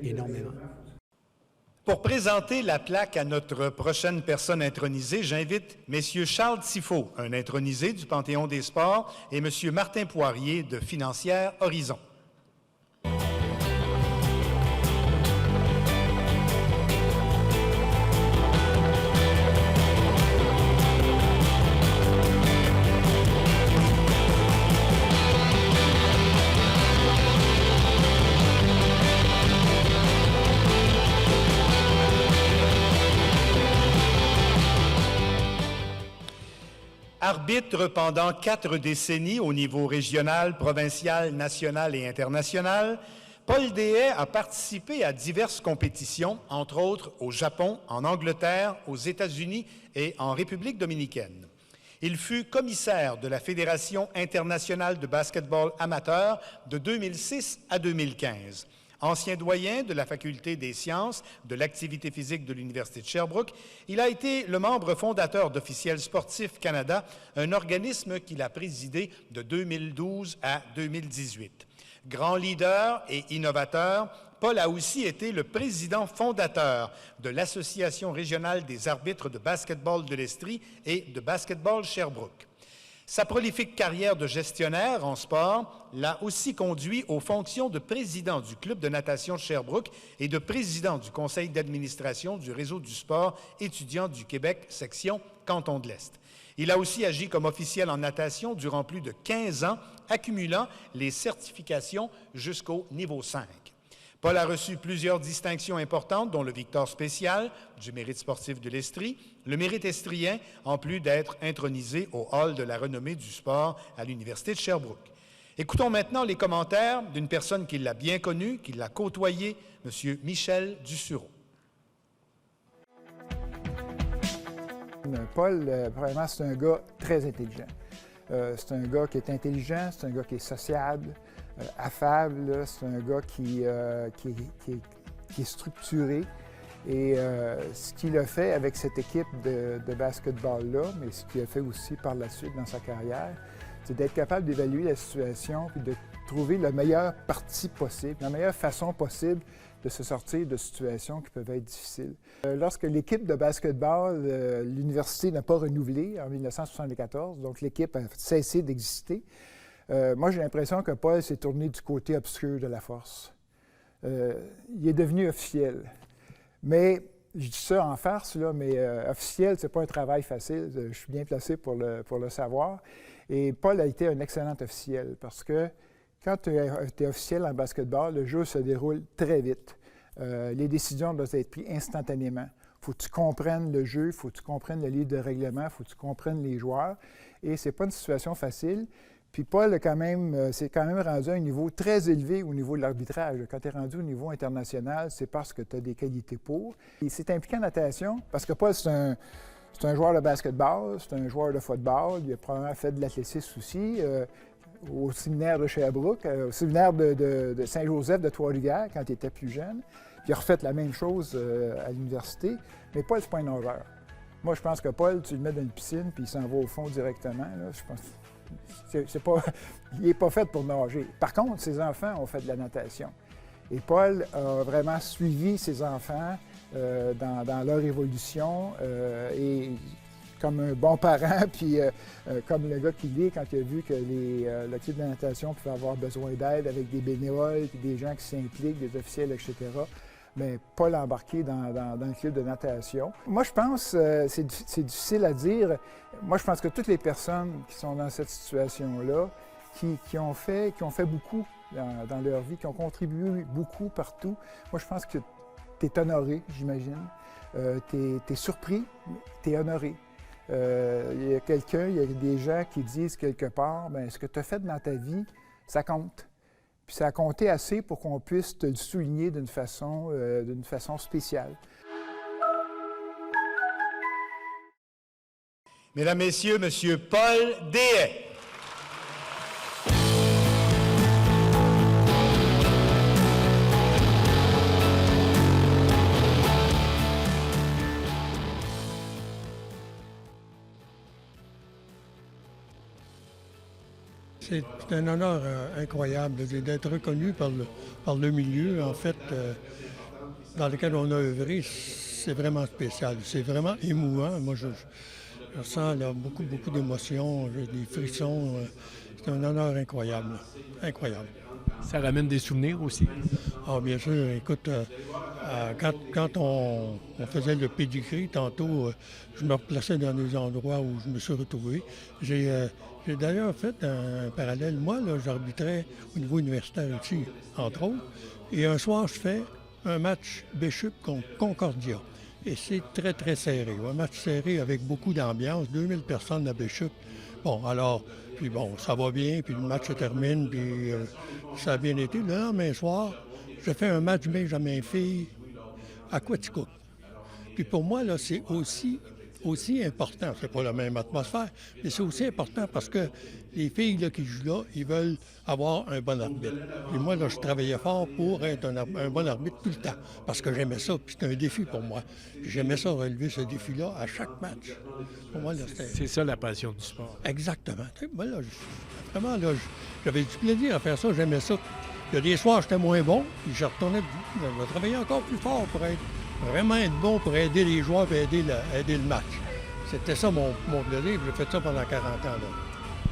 énormément. Pour présenter la plaque à notre prochaine personne intronisée, j'invite messieurs Charles Tifo, un intronisé du Panthéon des sports, et monsieur Martin Poirier de Financière Horizon. Arbitre pendant 4 décennies au niveau régional, provincial, national et international, Paul Déhay a participé à diverses compétitions, entre autres au Japon, en Angleterre, aux États-Unis et en République dominicaine. Il fut commissaire de la Fédération internationale de basket-ball amateur de 2006 à 2015. Ancien doyen de la Faculté des sciences de l'activité physique de l'Université de Sherbrooke, il a été le membre fondateur d'Officiels sportifs Canada, un organisme qu'il a présidé de 2012 à 2018. Grand leader et innovateur, Paul a aussi été le président fondateur de l'Association régionale des arbitres de basketball de l'Estrie et de basketball Sherbrooke. Sa prolifique carrière de gestionnaire en sport l'a aussi conduit aux fonctions de président du Club de natation de Sherbrooke et de président du conseil d'administration du Réseau du sport étudiant du Québec, section Canton de l'Est. Il a aussi agi comme officiel en natation durant plus de 15 ans, accumulant les certifications jusqu'au niveau 5. Paul a reçu plusieurs distinctions importantes, dont le Victor spécial du mérite sportif de l'Estrie, le mérite estrien, en plus d'être intronisé au Hall de la renommée du sport à l'Université de Sherbrooke. Écoutons maintenant les commentaires d'une personne qui l'a bien connu, qui l'a côtoyé, M. Michel Dussureau. Paul, vraiment, c'est un gars très intelligent. C'est un gars qui est intelligent, c'est un gars qui est sociable, affable, c'est un gars qui est structuré. Et ce qu'il a fait avec cette équipe de basketball-là, mais ce qu'il a fait aussi par la suite dans sa carrière, c'est d'être capable d'évaluer la situation et de trouver le meilleur parti possible, la meilleure façon possible de se sortir de situations qui peuvent être difficiles. Lorsque l'équipe de basketball, l'université n'a pas renouvelé en 1974, donc l'équipe a cessé d'exister, moi j'ai l'impression que Paul s'est tourné du côté obscur de la force. Il est devenu officiel. Mais, je dis ça en farce, là, mais officiel, c'est pas un travail facile. Je suis bien placé pour le savoir. Et Paul a été un excellent officiel parce que quand tu es officiel en basketball, le jeu se déroule très vite. Les décisions doivent être prises instantanément. Il faut que tu comprennes le jeu, il faut que tu comprennes le livre de règlement, il faut que tu comprennes les joueurs. Et c'est pas une situation facile. Puis Paul s'est quand même rendu à un niveau très élevé au niveau de l'arbitrage. Quand tu es rendu au niveau international, c'est parce que tu as des qualités pour. Il s'est impliqué en natation parce que Paul, c'est un joueur de basketball, c'est un joueur de football. Il a probablement fait de l'athlétisme aussi au séminaire de Sherbrooke, au séminaire de Saint-Joseph de Trois-Rivières quand il était plus jeune. Puis il a refait la même chose à l'université. Mais Paul, c'est pas un nageur. Moi, je pense que Paul, tu le mets dans une piscine puis il s'en va au fond directement. Là, je pense il n'est pas fait pour nager. Par contre, ses enfants ont fait de la natation. Et Paul a vraiment suivi ses enfants dans leur évolution et comme un bon parent, puis comme le gars qu'il est quand il a vu que le club de natation pouvait avoir besoin d'aide avec des bénévoles, puis des gens qui s'impliquent, des officiels, etc. Mais Paul a embarqué dans le club de natation. Moi, je pense, c'est difficile à dire. Moi, je pense que toutes les personnes qui sont dans cette situation-là, qui ont fait beaucoup dans leur vie, qui ont contribué beaucoup partout, moi, je pense que tu es honoré, j'imagine. Tu es surpris, tu es honoré. Il y a des gens qui disent quelque part, bien, ce que tu as fait dans ta vie, ça compte. Puis ça a compté assez pour qu'on puisse te le souligner d'une façon spéciale. Mesdames, Messieurs, Monsieur Paul Déhay. C'est un honneur incroyable d'être reconnu par le milieu. En fait, dans lequel on a œuvré, c'est vraiment spécial. C'est vraiment émouvant. Moi, je ressens là, beaucoup d'émotions, j'ai des frissons. C'est un honneur incroyable. Incroyable. Ça ramène des souvenirs aussi? Ah, bien sûr. Écoute, quand on faisait le pédigree, tantôt, je me replaçais dans des endroits où je me suis retrouvé. J'ai d'ailleurs fait un parallèle. Moi, là, j'arbitrais au niveau universitaire ici, entre autres. Et un soir, je fais un match Bishop contre Concordia. Et c'est très, très serré. Un match serré avec beaucoup d'ambiance, 2000 personnes à Bishop. Bon, alors, puis bon, ça va bien, puis le match se termine, puis ça a bien été. Le lendemain soir, je fais un match Benjamin-Fille à Quaticook. Puis pour moi, là, c'est aussi important. C'est pas la même atmosphère, mais c'est aussi important parce que les filles là, qui jouent là, ils veulent avoir un bon arbitre. Et moi, là, je travaillais fort pour être un bon arbitre tout le temps parce que j'aimais ça. Puis c'était un défi pour moi. J'aimais ça, relever ce défi-là à chaque match. Pour moi, là, c'est ça la passion du sport. Exactement. Tu sais, moi, là, vraiment, là, j'avais du plaisir à faire ça. J'aimais ça. Il y a des soirs, j'étais moins bon, puis je retournais, je travaillais encore plus fort pour vraiment être bon, pour aider les joueurs et aider le match. C'était ça mon plaisir, j'ai fait ça pendant 40 ans. Là.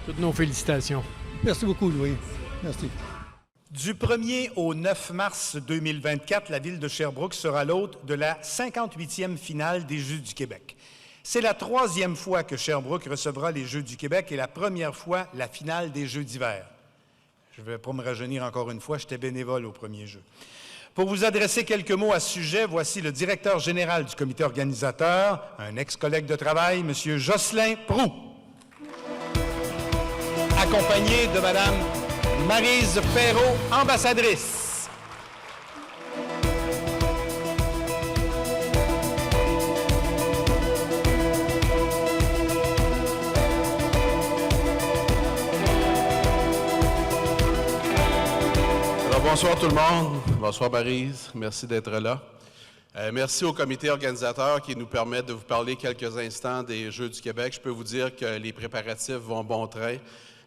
Toutes nos félicitations. Merci beaucoup, Louis. Merci. Du 1er au 9 mars 2024, la ville de Sherbrooke sera l'hôte de la 58e finale des Jeux du Québec. C'est la 3e fois que Sherbrooke recevra les Jeux du Québec et la première fois la finale des Jeux d'hiver. Je ne vais pas me rajeunir encore une fois, j'étais bénévole au premier jeu. Pour vous adresser quelques mots à ce sujet, voici le directeur général du comité organisateur, un ex-collègue de travail, M. Jocelyn Proulx, accompagné de Mme Maryse Perrault, ambassadrice. Bonsoir tout le monde. Bonsoir Maryse. Merci d'être là. Merci au comité organisateur qui nous permet de vous parler quelques instants des Jeux du Québec. Je peux vous dire que les préparatifs vont bon train.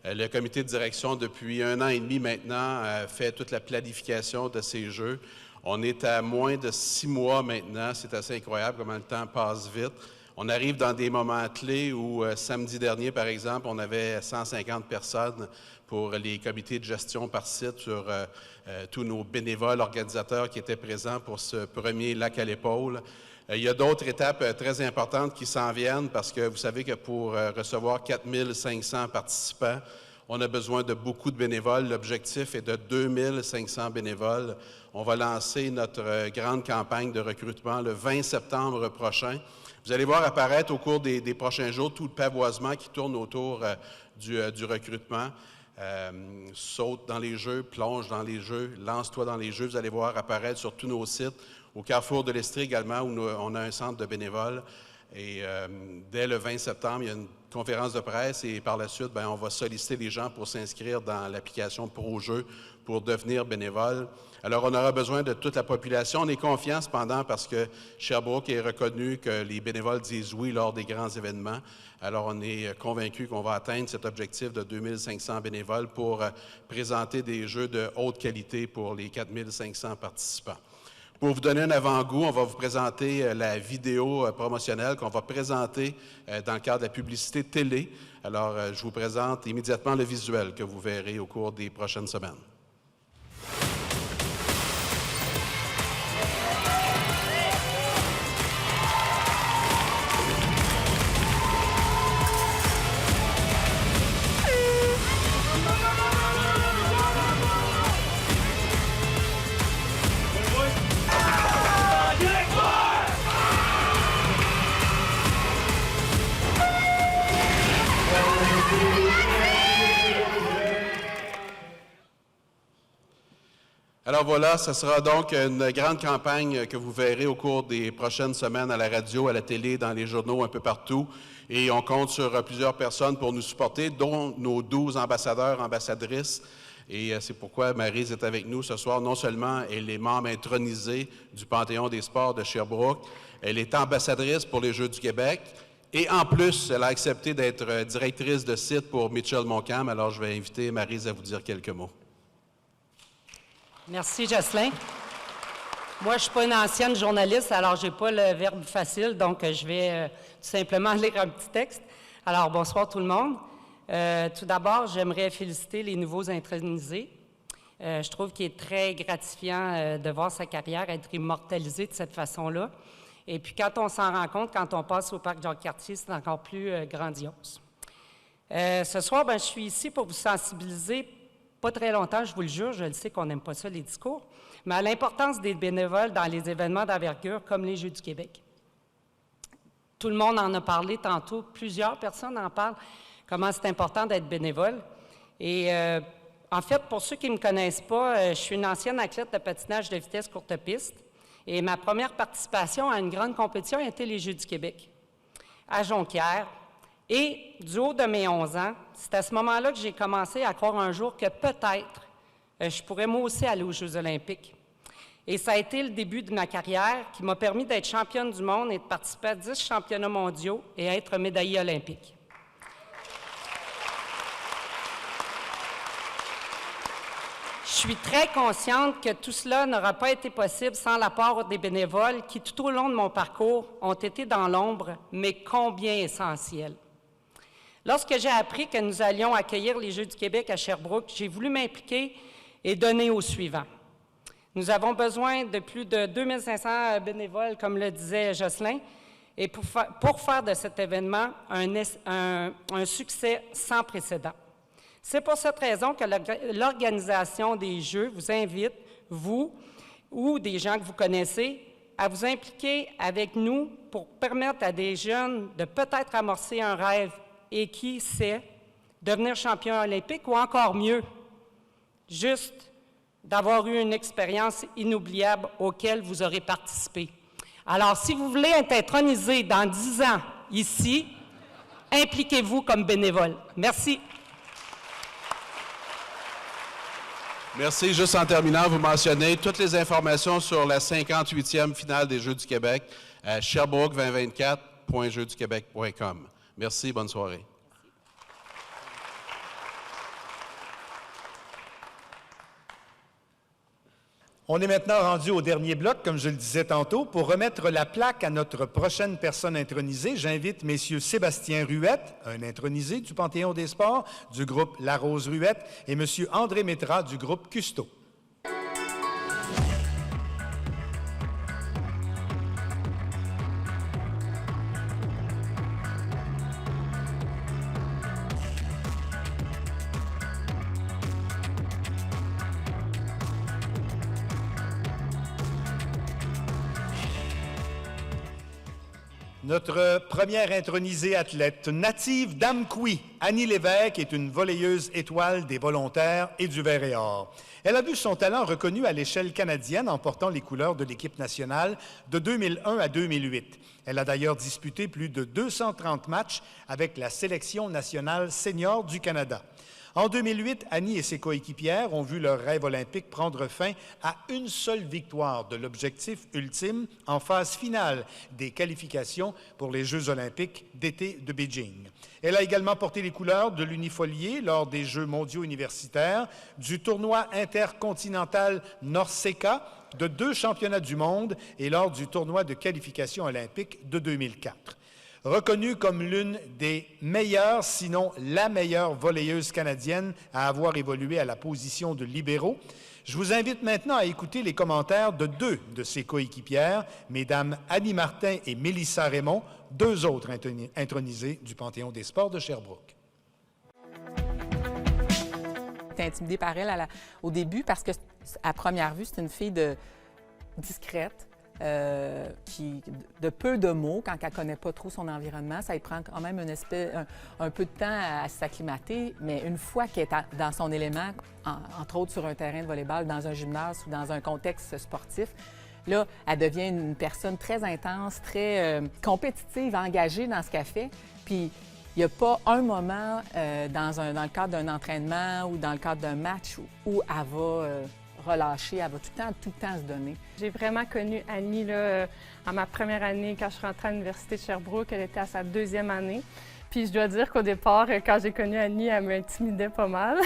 Le comité de direction, depuis 1 an et demi maintenant, fait toute la planification de ces Jeux. On est à moins de 6 mois maintenant. C'est assez incroyable comment le temps passe vite. On arrive dans des moments clés où, samedi dernier, par exemple, on avait 150 personnes pour les comités de gestion par site sur tous nos bénévoles organisateurs qui étaient présents pour ce premier lac à l'épaule. Il y a d'autres étapes très importantes qui s'en viennent parce que vous savez que pour recevoir 4500 participants, on a besoin de beaucoup de bénévoles. L'objectif est de 2500 bénévoles. On va lancer notre grande campagne de recrutement le 20 septembre prochain. Vous allez voir apparaître au cours des prochains jours tout le pavoisement qui tourne autour du recrutement. Saute dans les jeux, plonge dans les jeux, lance-toi dans les jeux. Vous allez voir apparaître sur tous nos sites. Au Carrefour de l'Estrie également, où on a un centre de bénévoles. Et dès le 20 septembre, il y a une conférence de presse et par la suite, on va solliciter les gens pour s'inscrire dans l'application ProJeux pour devenir bénévole. Alors, on aura besoin de toute la population. On est confiant cependant parce que Sherbrooke est reconnu que les bénévoles disent oui lors des grands événements. Alors, on est convaincu qu'on va atteindre cet objectif de 2500 bénévoles pour présenter des jeux de haute qualité pour les 4500 participants. Pour vous donner un avant-goût, on va vous présenter la vidéo promotionnelle qu'on va présenter dans le cadre de la publicité télé. Alors, je vous présente immédiatement le visuel que vous verrez au cours des prochaines semaines. Alors voilà, ce sera donc une grande campagne que vous verrez au cours des prochaines semaines à la radio, à la télé, dans les journaux, un peu partout. Et on compte sur plusieurs personnes pour nous supporter, dont nos 12 ambassadeurs, ambassadrices. Et c'est pourquoi Maryse est avec nous ce soir. Non seulement elle est membre intronisée du Panthéon des sports de Sherbrooke, elle est ambassadrice pour les Jeux du Québec. Et en plus, elle a accepté d'être directrice de site pour Mitchell Montcalm. Alors je vais inviter Maryse à vous dire quelques mots. Merci, Jocelyn. Moi, je ne suis pas une ancienne journaliste, alors je n'ai pas le verbe facile, donc je vais tout simplement lire un petit texte. Alors, bonsoir tout le monde. Tout d'abord, j'aimerais féliciter les nouveaux intronisés. Je trouve qu'il est très gratifiant de voir sa carrière être immortalisée de cette façon-là. Et puis, quand on s'en rend compte, quand on passe au parc Jacques-Cartier, c'est encore plus grandiose. Ce soir, je suis ici pour vous sensibiliser, pas très longtemps, je vous le jure, je le sais qu'on n'aime pas ça, les discours, mais à l'importance des bénévoles dans les événements d'envergure comme les Jeux du Québec. Tout le monde en a parlé tantôt, plusieurs personnes en parlent, comment c'est important d'être bénévole. Et en fait, pour ceux qui ne me connaissent pas, je suis une ancienne athlète de patinage de vitesse courte piste. Et ma première participation à une grande compétition a été les Jeux du Québec, à Jonquière. Et du haut de mes 11 ans, c'est à ce moment-là que j'ai commencé à croire un jour que peut-être je pourrais moi aussi aller aux Jeux olympiques. Et ça a été le début de ma carrière qui m'a permis d'être championne du monde et de participer à 10 championnats mondiaux et être médaillée olympique. Je suis très consciente que tout cela n'aura pas été possible sans l'apport des bénévoles qui, tout au long de mon parcours, ont été dans l'ombre, mais combien essentiels. Lorsque j'ai appris que nous allions accueillir les Jeux du Québec à Sherbrooke, j'ai voulu m'impliquer et donner au suivant. Nous avons besoin de plus de 2500 bénévoles, comme le disait Jocelyn, et pour faire de cet événement un succès sans précédent. C'est pour cette raison que l'organisation des Jeux vous invite, vous ou des gens que vous connaissez, à vous impliquer avec nous pour permettre à des jeunes de peut-être amorcer un rêve et qui sait, devenir champion olympique ou encore mieux, juste d'avoir eu une expérience inoubliable auquel vous aurez participé. Alors, si vous voulez être intronisé dans 10 ans ici, impliquez-vous comme bénévole. Merci. Merci. Juste en terminant, vous mentionnez toutes les informations sur la 58e finale des Jeux du Québec à sherbrooke2024.jeuxduquebec.com. Merci, bonne soirée. On est maintenant rendu au dernier bloc, comme je le disais tantôt. Pour remettre la plaque à notre prochaine personne intronisée, j'invite messieurs Sébastien Ruette, un intronisé du Panthéon des sports, du groupe La Rose Ruette, et monsieur André Métra du groupe Custo. Notre première intronisée athlète native d'Amqui, Annie Lévesque, est une volleyeuse étoile des volontaires et du vert et or. Elle a vu son talent reconnu à l'échelle canadienne en portant les couleurs de l'équipe nationale de 2001 à 2008. Elle a d'ailleurs disputé plus de 230 matchs avec la sélection nationale senior du Canada. En 2008, Annie et ses coéquipières ont vu leur rêve olympique prendre fin à une seule victoire de l'objectif ultime en phase finale des qualifications pour les Jeux olympiques d'été de Beijing. Elle a également porté les couleurs de l'unifolié lors des Jeux mondiaux universitaires, du tournoi intercontinental Norseca, de 2 championnats du monde et lors du tournoi de qualification olympique de 2004. Reconnue comme l'une des meilleures, sinon la meilleure volleyeuse canadienne à avoir évolué à la position de libéraux, je vous invite maintenant à écouter les commentaires de 2 de ses coéquipières, mesdames Annie Martin et Mélissa Raymond, 2 autres intronisées du Panthéon des sports de Sherbrooke. J'étais intimidée par elle au début parce que, à première vue, c'est une fille discrète, qui de peu de mots quand elle ne connaît pas trop son environnement. Ça lui prend quand même un peu de temps à s'acclimater, mais une fois qu'elle est dans son élément, entre autres sur un terrain de volleyball, dans un gymnase ou dans un contexte sportif, là, elle devient une personne très intense, très compétitive, engagée dans ce qu'elle fait. Puis, il n'y a pas un moment dans le cadre d'un entraînement ou dans le cadre d'un match où elle va relâcher, elle va tout le temps se donner. J'ai vraiment connu Annie là, en ma première année quand je suis rentrée à l'Université de Sherbrooke. Elle était à sa 2e année. Puis je dois dire qu'au départ, quand j'ai connu Annie, elle m'intimidait pas mal.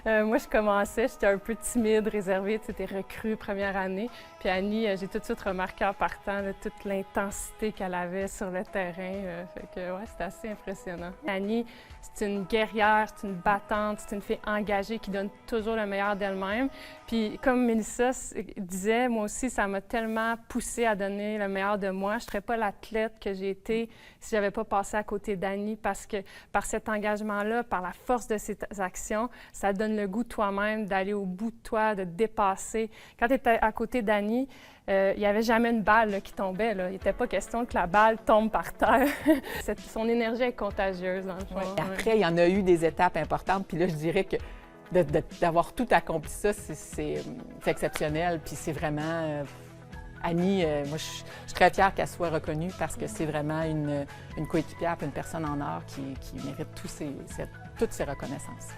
Moi, je commençais, j'étais un peu timide, réservée, c'était recrue première année. Puis Annie, j'ai tout de suite remarqué en partant là, toute l'intensité qu'elle avait sur le terrain. Fait que ouais, c'était assez impressionnant. Annie, c'est une guerrière, c'est une battante, c'est une fille engagée qui donne toujours le meilleur d'elle-même. Puis comme Mélissa disait, moi aussi, ça m'a tellement poussée à donner le meilleur de moi. Je ne serais pas l'athlète que j'ai été si je n'avais pas passé à côté d'Annie, parce que par cet engagement-là, par la force de ses actions, ça donne le goût toi-même d'aller au bout de toi, de te dépasser. Quand tu étais à côté d'Annie, il n'y avait jamais une balle là, qui tombait. Là. Il n'était pas question que la balle tombe par terre. Son énergie est contagieuse, dans le fond. Ouais. Après, il y en a eu des étapes importantes. Puis là, je dirais que d'avoir tout accompli ça, c'est exceptionnel. Puis c'est vraiment... Annie, moi, je suis très fière qu'elle soit reconnue parce que c'est vraiment une coéquipière, une personne en or qui mérite toutes ces reconnaissances.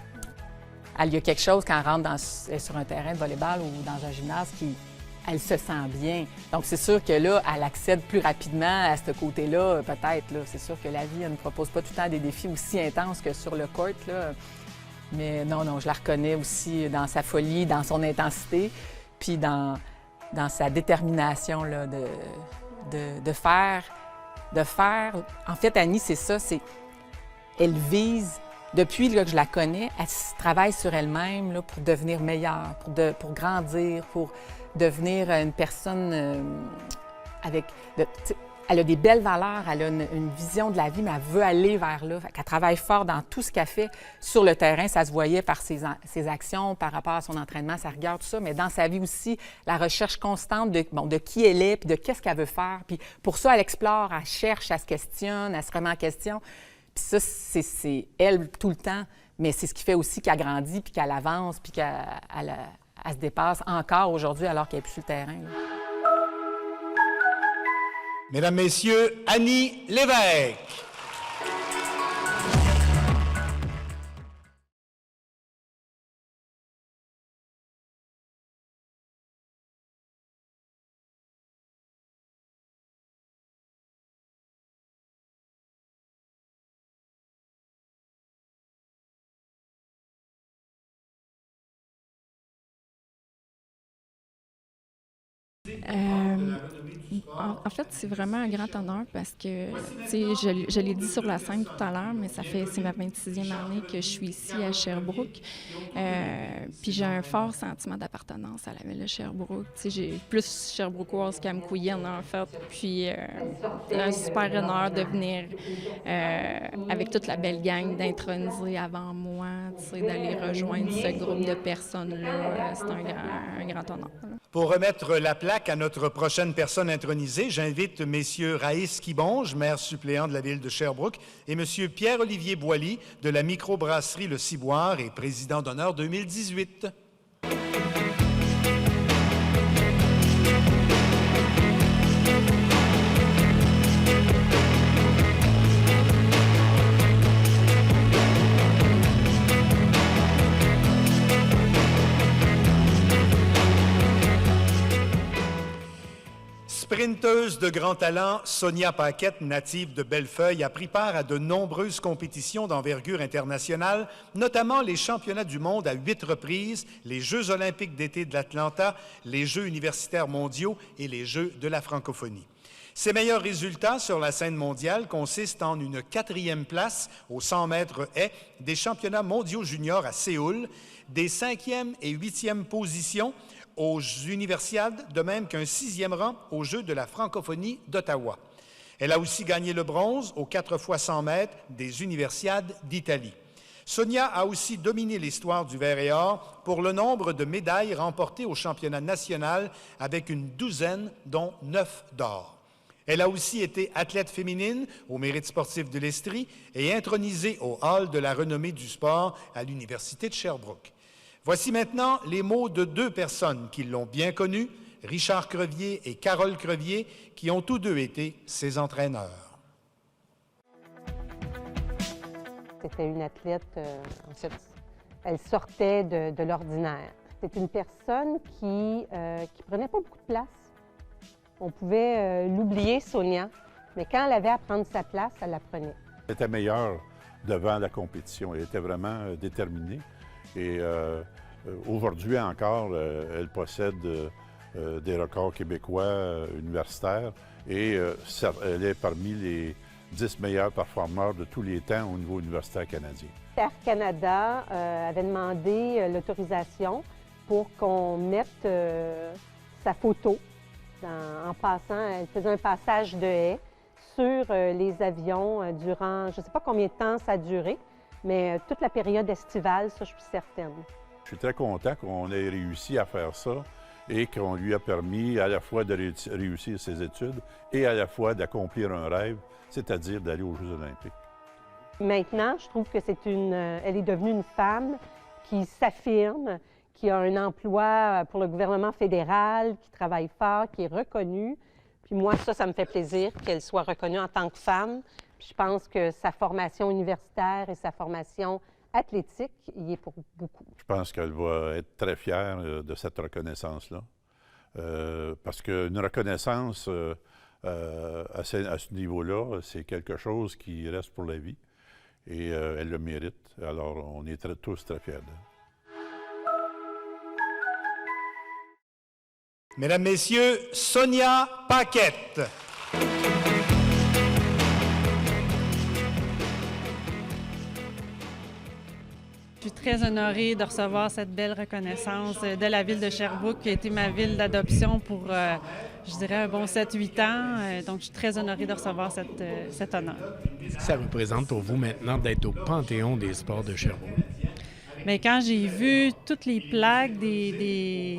Il y a quelque chose quand elle rentre sur un terrain de volleyball ou dans un gymnase elle se sent bien. Donc, c'est sûr que là, elle accède plus rapidement à ce côté-là, peut-être. C'est sûr que la vie, elle ne propose pas tout le temps des défis aussi intenses que sur le court, là. Mais non, je la reconnais aussi dans sa folie, dans son intensité, puis dans sa détermination là, de faire. En fait, Annie, c'est ça, elle vise. Depuis là, que je la connais, elle travaille sur elle-même là, pour devenir meilleure, pour grandir, pour devenir une personne elle a des belles valeurs, elle a une vision de la vie, mais elle veut aller vers là. Elle travaille fort dans tout ce qu'elle fait sur le terrain. Ça se voyait par ses actions, par rapport à son entraînement, sa rigueur, tout ça. Mais dans sa vie aussi, la recherche constante de qui elle est, puis de qu'est-ce qu'elle veut faire. Puis pour ça, elle explore, elle cherche, elle se questionne, elle se remet en question. Puis ça, c'est elle tout le temps. Mais c'est ce qui fait aussi qu'elle grandit, puis qu'elle avance, puis qu'elle se dépasse encore aujourd'hui alors qu'elle n'est plus sur le terrain. Là. Mesdames, Messieurs, Annie Lévesque. En fait, c'est vraiment un grand honneur parce que, je l'ai dit sur la scène tout à l'heure, mais c'est ma 26e année que je suis ici à Sherbrooke. Puis j'ai un fort sentiment d'appartenance à la ville de Sherbrooke. J'ai plus Sherbrookeoise qu'Amkouyenne, en fait. Puis un super honneur de venir avec toute la belle gang d'introniser avant moi, d'aller rejoindre ce groupe de personnes-là. C'est un grand honneur. Là. Pour remettre la plaque à notre prochaine personne intronisée, j'invite messieurs Raïs Kibonge, maire suppléant de la ville de Sherbrooke, et monsieur Pierre-Olivier Boilly de la microbrasserie Le Ciboire et président d'honneur 2018. Sprinteuse de grand talent, Sonia Paquette, native de Bellefeuille, a pris part à de nombreuses compétitions d'envergure internationale, notamment les championnats du monde à 8 reprises, les Jeux olympiques d'été de l'Atlanta, les Jeux universitaires mondiaux et les Jeux de la francophonie. Ses meilleurs résultats sur la scène mondiale consistent en une 4e place aux 100 mètres haies des championnats mondiaux juniors à Séoul, des 5e et 8e positions aux Universiades, de même qu'un 6e rang aux Jeux de la francophonie d'Ottawa. Elle a aussi gagné le bronze aux 4 fois 100 mètres des Universiades d'Italie. Sonia a aussi dominé l'histoire du verre et or pour le nombre de médailles remportées au championnat national avec une 12aine, dont 9 d'or. Elle a aussi été athlète féminine au Mérite sportif de l'Estrie et intronisée au Hall de la renommée du sport à l'Université de Sherbrooke. Voici maintenant les mots de 2 personnes qui l'ont bien connue, Richard Crevier et Carole Crevier, qui ont tous 2 été ses entraîneurs. C'était une athlète, en fait, elle sortait de l'ordinaire. C'était une personne qui prenait pas beaucoup de place. On pouvait l'oublier, Sonia, mais quand elle avait à prendre sa place, elle la prenait. Elle était meilleure devant la compétition. Elle était vraiment déterminée. Et aujourd'hui encore, elle possède des records québécois universitaires et elle est parmi les 10 meilleurs performeurs de tous les temps au niveau universitaire canadien. Air Canada avait demandé l'autorisation pour qu'on mette sa photo. En passant, elle faisait un passage de haie sur les avions durant, je ne sais pas combien de temps ça a duré, mais toute la période estivale, ça, je suis certaine. Je suis très content qu'on ait réussi à faire ça et qu'on lui a permis à la fois de réussir ses études et à la fois d'accomplir un rêve, c'est-à-dire d'aller aux Jeux olympiques. Maintenant, je trouve que elle est devenue une femme qui s'affirme, qui a un emploi pour le gouvernement fédéral, qui travaille fort, qui est reconnue. Puis moi, ça me fait plaisir qu'elle soit reconnue en tant que femme. Puis je pense que sa formation universitaire et sa formation athlétique y est pour beaucoup. Je pense qu'elle va être très fière de cette reconnaissance-là. Parce qu'une reconnaissance à ce niveau-là, c'est quelque chose qui reste pour la vie. Et elle le mérite. Alors, on est tous très fiers d'elle. Mesdames, Messieurs, Sonia Paquette. Je suis très honorée de recevoir cette belle reconnaissance de la ville de Sherbrooke, qui a été ma ville d'adoption pour, je dirais, un bon 7-8 ans. Donc, je suis très honorée de recevoir cet honneur. Qu'est-ce que ça représente pour vous maintenant d'être au Panthéon des sports de Sherbrooke? Bien, quand j'ai vu toutes les plaques des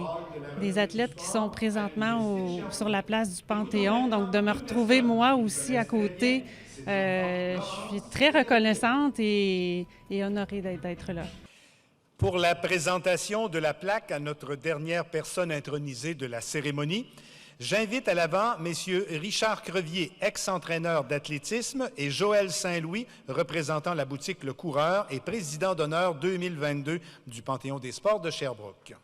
athlètes qui sont présentement sur la place du Panthéon, donc de me retrouver moi aussi à côté, je suis très reconnaissante et honorée d'être là. Pour la présentation de la plaque à notre dernière personne intronisée de la cérémonie, j'invite à l'avant messieurs Richard Crevier, ex-entraîneur d'athlétisme, et Joël Saint-Louis, représentant la boutique Le Coureur et président d'honneur 2022 du Panthéon des sports de Sherbrooke.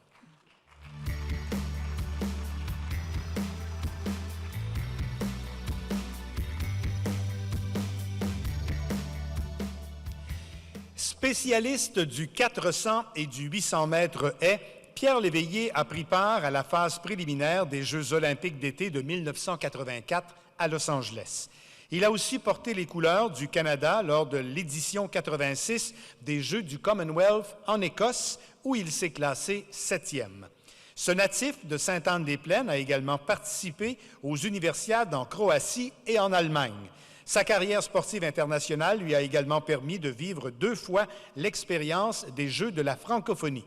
Spécialiste du 400 et du 800 mètres haies, Pierre Léveillé a pris part à la phase préliminaire des Jeux olympiques d'été de 1984 à Los Angeles. Il a aussi porté les couleurs du Canada lors de l'édition 86 des Jeux du Commonwealth en Écosse, où il s'est classé 7e. Ce natif de Sainte-Anne-des-Plaines a également participé aux Universiades en Croatie et en Allemagne. Sa carrière sportive internationale lui a également permis de vivre 2 fois l'expérience des Jeux de la francophonie.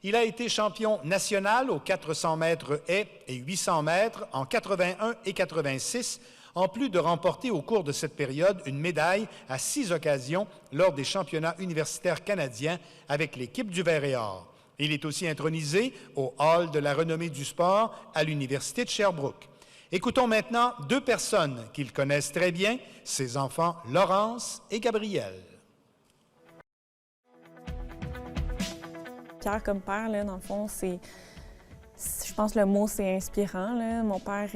Il a été champion national aux 400 mètres haies et 800 mètres en 81 et 86, en plus de remporter au cours de cette période une médaille à 6 occasions lors des championnats universitaires canadiens avec l'équipe du Vert et Or. Il est aussi intronisé au Hall de la renommée du sport à l'Université de Sherbrooke. Écoutons maintenant 2 personnes qu'il connaissent très bien, ses enfants Laurence et Gabriel. Pierre comme père, là, dans le fond, je pense que le mot, c'est inspirant. Là. Mon père,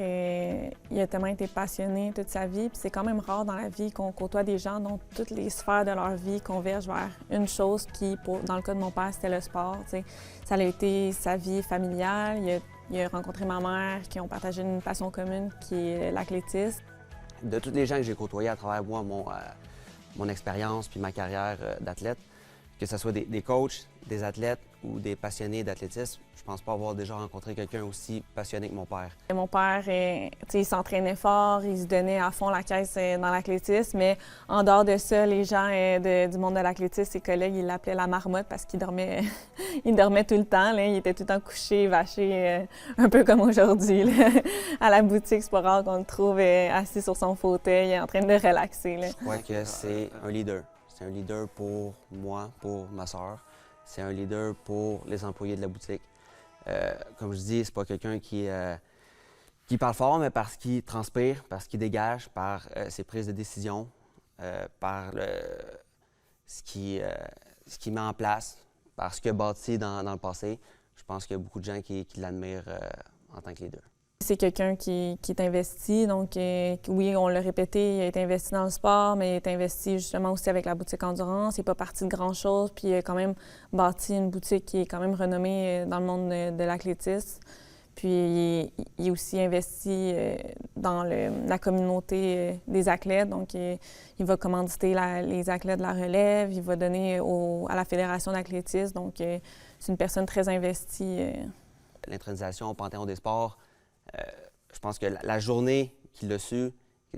il a tellement été passionné toute sa vie, puis c'est quand même rare dans la vie qu'on côtoie des gens dont toutes les sphères de leur vie convergent vers une chose qui, dans le cas de mon père, c'était le sport. T'sais. Ça a été sa vie familiale. Il a rencontré ma mère, qui ont partagé une passion commune, qui est l'athlétisme. De tous les gens que j'ai côtoyés à travers moi, mon expérience puis ma carrière d'athlète, que ce soit des coachs, des athlètes ou des passionnés d'athlétisme, je pense pas avoir déjà rencontré quelqu'un aussi passionné que mon père. Mon père, il s'entraînait fort, il se donnait à fond la caisse dans l'athlétisme, mais en dehors de ça, les gens du monde de l'athlétisme, ses collègues, ils l'appelaient la marmotte parce qu'il dormait, il dormait tout le temps. Là. Il était tout le temps couché, vaché, un peu comme aujourd'hui. À la boutique, c'est pas rare qu'on le trouve assis sur son fauteuil en train de relaxer. Là. Je crois que c'est un leader. C'est un leader pour moi, pour ma sœur. C'est un leader pour les employés de la boutique. Comme je dis, c'est pas quelqu'un qui parle fort, mais parce qu'il transpire, parce qu'il dégage, par ses prises de décision, par ce qu'il met en place, par ce qu'il a bâti dans le passé. Je pense qu'il y a beaucoup de gens qui l'admirent en tant que leader. C'est quelqu'un qui est investi, donc oui, on l'a répété, il est investi dans le sport, mais il est investi justement aussi avec la boutique Endurance. Il n'est pas parti de grand-chose, puis il a quand même bâti une boutique qui est quand même renommée dans le monde de l'athlétisme. Puis il est aussi investi dans la communauté des athlètes, donc il va commanditer les athlètes de la relève, il va donner à la Fédération d'athlétisme, donc c'est une personne très investie. L'intronisation au Panthéon des sports, je pense que la journée qu'il l'a su,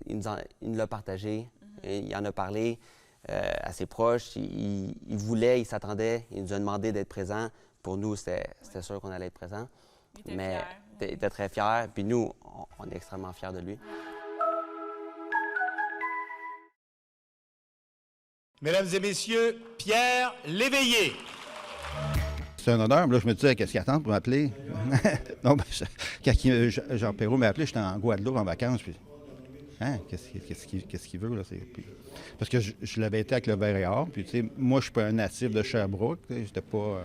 il nous l'a partagé, il en a parlé à ses proches, il voulait, il s'attendait, il nous a demandé d'être présent. Pour nous, c'était sûr qu'on allait être présent. Mais il était très fier, puis nous, on est extrêmement fiers de lui. Mesdames et messieurs, Pierre Léveillé. C'est un honneur. Là, je me disais, qu'est-ce qu'il attend pour m'appeler? Non, ben, quand Jean Perrault m'a appelé, j'étais en Guadeloupe en vacances. Puis, hein, qu'est-ce qu'il veut? Là? Puis, parce que je l'avais été avec le Vert et Or. Puis, tu sais, moi, je suis pas un natif de Sherbrooke. J'étais pas.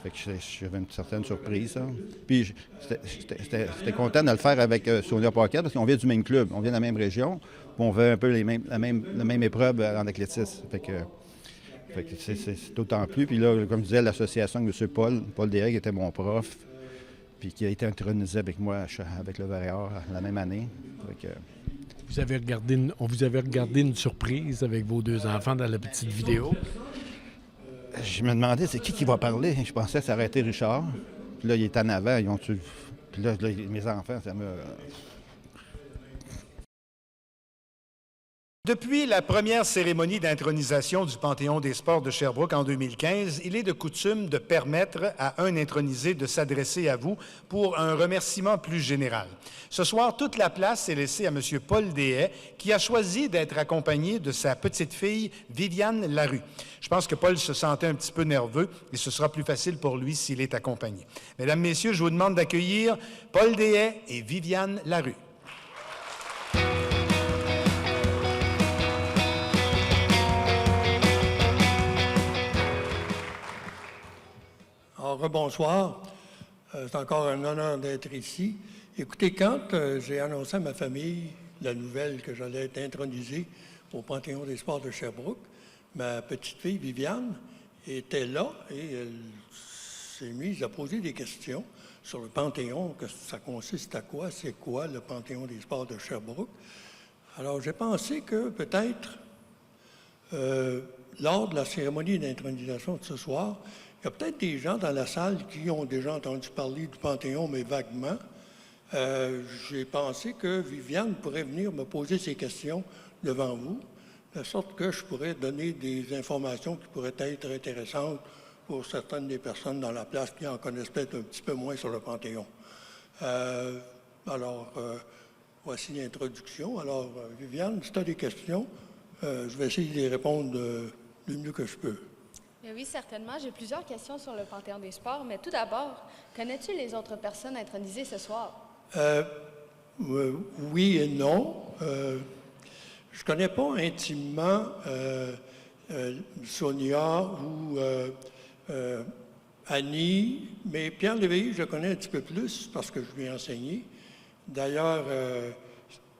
Fait que j'avais une certaine surprise. Ça. Puis, j'étais content de le faire avec Sonia Paquette parce qu'on vient du même club. On vient de la même région. Puis, on veut un peu la même épreuve en athlétisme. Fait que c'est d'autant plus. Puis là, comme je disais, l'association avec M. Paul Deshaies, qui était mon prof, puis qui a été intronisé avec moi avec le Vert et Or la même année. On vous avait regardé une surprise avec vos deux enfants dans la petite vidéo. Je me demandais, c'est qui va parler? Je pensais que ça aurait été Richard. Puis là, il est en avant. Puis là, mes enfants, ça me... Depuis la première cérémonie d'intronisation du Panthéon des sports de Sherbrooke en 2015, il est de coutume de permettre à un intronisé de s'adresser à vous pour un remerciement plus général. Ce soir, toute la place est laissée à M. Paul Deshaies, qui a choisi d'être accompagné de sa petite-fille Viviane Larue. Je pense que Paul se sentait un petit peu nerveux et ce sera plus facile pour lui s'il est accompagné. Mesdames, Messieurs, je vous demande d'accueillir Paul Deshaies et Viviane Larue. Alors, rebonsoir. C'est encore un honneur d'être ici. Écoutez, quand j'ai annoncé à ma famille la nouvelle que j'allais être intronisé au Panthéon des sports de Sherbrooke, ma petite-fille Viviane était là et elle s'est mise à poser des questions sur le Panthéon, que ça consiste à quoi, c'est quoi le Panthéon des sports de Sherbrooke. Alors, j'ai pensé que peut-être, lors de la cérémonie d'intronisation de ce soir, il y a peut-être des gens dans la salle qui ont déjà entendu parler du Panthéon, mais vaguement. J'ai pensé que Viviane pourrait venir me poser ces questions devant vous, de sorte que je pourrais donner des informations qui pourraient être intéressantes pour certaines des personnes dans la place qui en connaissent peut-être un petit peu moins sur le Panthéon. Voici l'introduction. Alors, Viviane, si tu as des questions, je vais essayer de les répondre du mieux que je peux. Oui, certainement. J'ai plusieurs questions sur le Panthéon des sports, mais tout d'abord, connais-tu les autres personnes intronisées ce soir? Oui et non. Je ne connais pas intimement Sonia ou Annie, mais Pierre Léveillé, je connais un petit peu plus parce que je lui ai enseigné. D'ailleurs,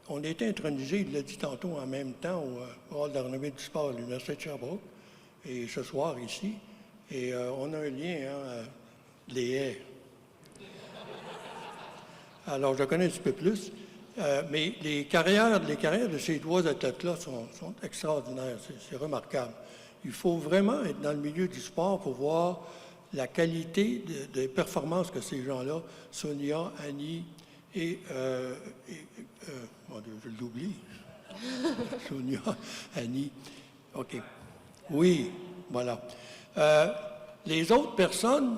on a été intronisé, il l'a dit tantôt, en même temps au hall de la renommée du sport à l'Université de Sherbrooke. Et ce soir, ici, et on a un lien, les haies. Alors, je connais un petit peu plus, mais les carrières de ces trois athlètes-là sont extraordinaires, c'est remarquable. Il faut vraiment être dans le milieu du sport pour voir la qualité de performance que ces gens-là, Sonia, Annie et mon Dieu, je l'oublie. Sonia, Annie, OK. Oui, voilà. Les autres personnes,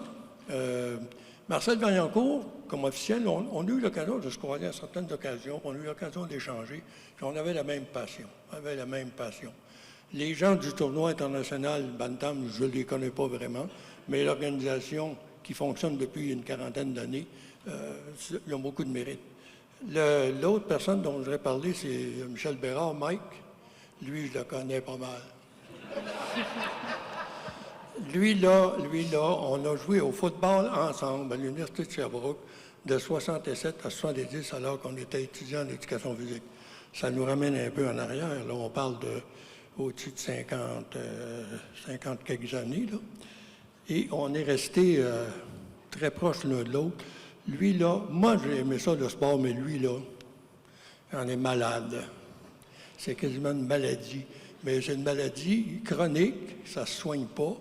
Marcel Vaillancourt, comme officiel, on a eu l'occasion de se croiser à certaines occasions, on a eu l'occasion d'échanger, puis on avait la même passion. Les gens du tournoi international Bantam, je ne les connais pas vraiment, mais l'organisation qui fonctionne depuis une quarantaine d'années, ils ont beaucoup de mérite. L'autre personne dont je voudrais parler, c'est Michel Bérard, Mike. Lui, je le connais pas mal. Lui, là, on a joué au football ensemble à l'Université de Sherbrooke de 67 à 70 alors qu'on était étudiant en éducation physique. Ça nous ramène un peu en arrière. Là, on parle de au-dessus de 50 quelques années. Là. Et on est resté très proches l'un de l'autre. Lui, là, moi, j'ai aimé ça, le sport, mais lui, là, il en est malade. C'est quasiment une maladie. Mais c'est une maladie chronique, ça ne se soigne pas,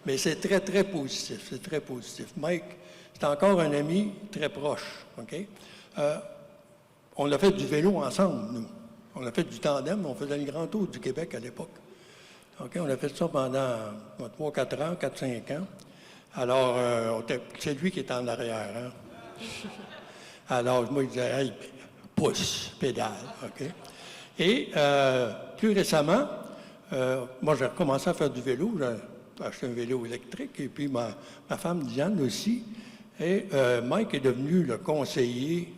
mais c'est très, très positif. C'est très positif. Mike, c'est encore un ami très proche. OK? On a fait du vélo ensemble, nous. On a fait du tandem, on faisait le grand tour du Québec à l'époque. OK? On a fait ça pendant 3-4 ans, 4-5 ans. Alors, c'est lui qui est en arrière. Hein? Alors, moi, je disais, hey, pousse, pédale. OK? Et plus récemment, moi, j'ai recommencé à faire du vélo. J'ai acheté un vélo électrique. Et puis, ma femme, Diane, aussi. Et Mike est devenu le conseiller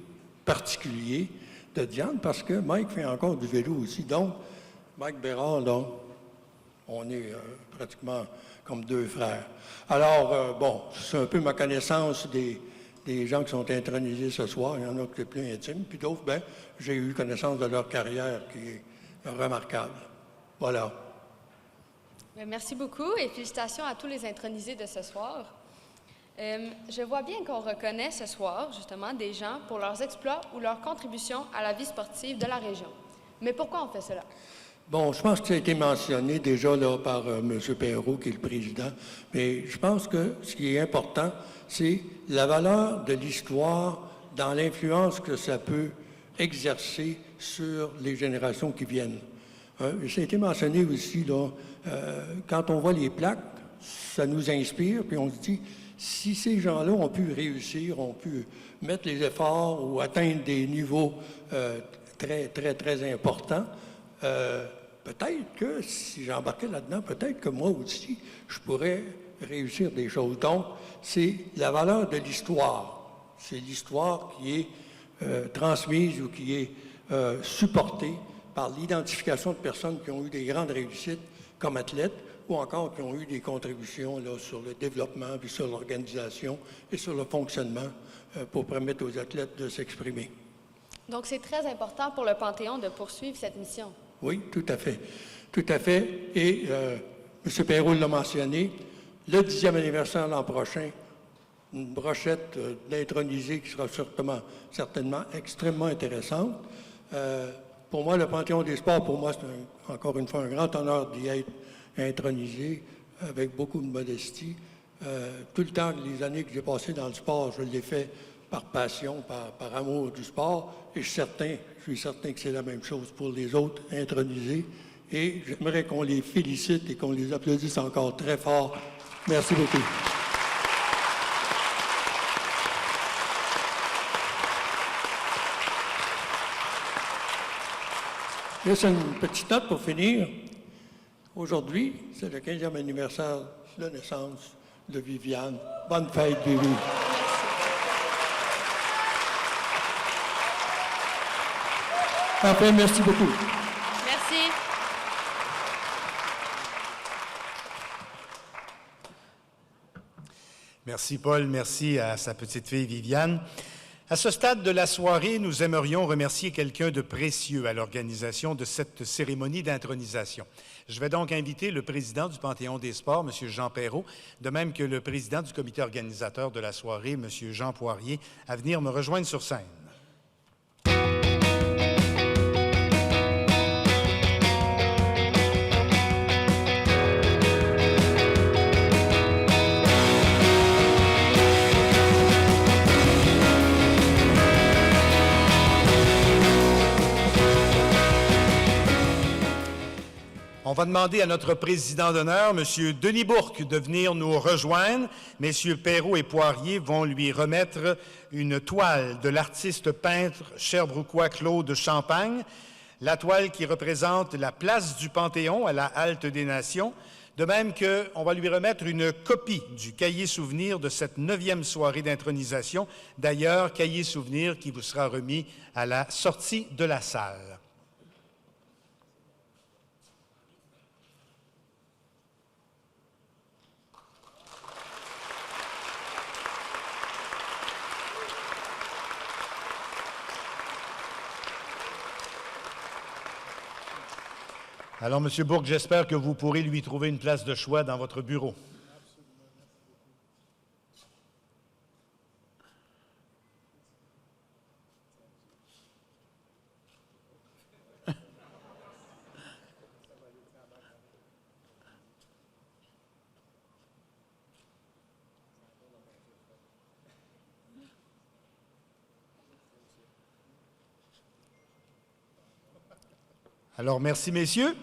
particulier de Diane parce que Mike fait encore du vélo aussi. Donc, Mike Bérard, là, on est pratiquement comme deux frères. Alors, bon, c'est un peu ma connaissance des gens qui sont intronisés ce soir. Il y en a qui sont plus intimes. Puis d'autres, bien, j'ai eu connaissance de leur carrière qui est remarquable. Voilà. Bien, merci beaucoup et félicitations à tous les intronisés de ce soir. Je vois bien qu'on reconnaît ce soir, justement, des gens pour leurs exploits ou leur contribution à la vie sportive de la région. Mais pourquoi on fait cela? Bon, je pense que ça a été mentionné déjà là, par M. Perrault, qui est le président, mais je pense que ce qui est important, c'est la valeur de l'histoire dans l'influence que ça peut exercer sur les générations qui viennent. Ça a été mentionné aussi, là, quand on voit les plaques, ça nous inspire, puis on se dit, si ces gens-là ont pu réussir, ont pu mettre les efforts ou atteindre des niveaux très, très, très importants, peut-être que si j'embarquais là-dedans, peut-être que moi aussi, je pourrais réussir des choses. Donc, c'est la valeur de l'histoire. C'est l'histoire qui est transmise ou qui est supportée par l'identification de personnes qui ont eu des grandes réussites comme athlètes ou encore qui ont eu des contributions là, sur le développement, puis sur l'organisation et sur le fonctionnement pour permettre aux athlètes de s'exprimer. Donc, c'est très important pour le Panthéon de poursuivre cette mission. Oui, tout à fait. Tout à fait. Et M. Perrault l'a mentionné, le 10e anniversaire l'an prochain, une brochette d'intronisés qui sera certainement extrêmement intéressante. Pour moi, le Panthéon des sports, pour moi, c'est encore une fois un grand honneur d'y être intronisé avec beaucoup de modestie. Tout le temps, les années que j'ai passées dans le sport, je l'ai fait par passion, par amour du sport. Et je suis certain que c'est la même chose pour les autres intronisés. Et j'aimerais qu'on les félicite et qu'on les applaudisse encore très fort. Merci beaucoup. Juste une petite note pour finir. Aujourd'hui, c'est le 15e anniversaire de naissance de Viviane. Bonne fête, Vivi. Enfin, merci beaucoup. Merci. Merci, Paul. Merci à sa petite fille Viviane. À ce stade de la soirée, nous aimerions remercier quelqu'un de précieux à l'organisation de cette cérémonie d'intronisation. Je vais donc inviter le président du Panthéon des sports, M. Jean Perrault, de même que le président du comité organisateur de la soirée, M. Jean Poirier, à venir me rejoindre sur scène. On va demander à notre président d'honneur, M. Denis Bourque, de venir nous rejoindre. Messieurs Perrault et Poirier vont lui remettre une toile de l'artiste peintre sherbrookois Claude Champagne, la toile qui représente la place du Panthéon à la Halte des Nations, de même qu'on va lui remettre une copie du cahier souvenir de cette 9e soirée d'intronisation, d'ailleurs, cahier souvenir qui vous sera remis à la sortie de la salle. Alors, M. Bourque, j'espère que vous pourrez lui trouver une place de choix dans votre bureau. Alors, merci, messieurs.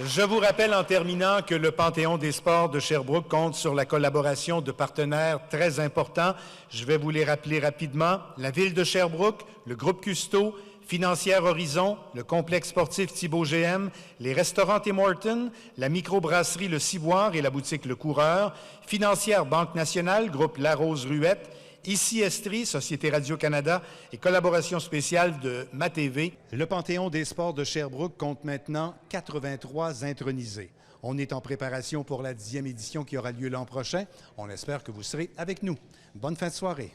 Je vous rappelle en terminant que le Panthéon des sports de Sherbrooke compte sur la collaboration de partenaires très importants. Je vais vous les rappeler rapidement. La Ville de Sherbrooke, le Groupe Custeau, Financière Horizon, le complexe sportif Thibaut GM, les restaurants Tim Hortons, la microbrasserie Le Ciboire et la boutique Le Coureur, Financière Banque Nationale, Groupe La Rose-Ruette, Ici Estrie, Société Radio-Canada et collaboration spéciale de MaTV. Le Panthéon des sports de Sherbrooke compte maintenant 83 intronisés. On est en préparation pour la 10e édition qui aura lieu l'an prochain. On espère que vous serez avec nous. Bonne fin de soirée.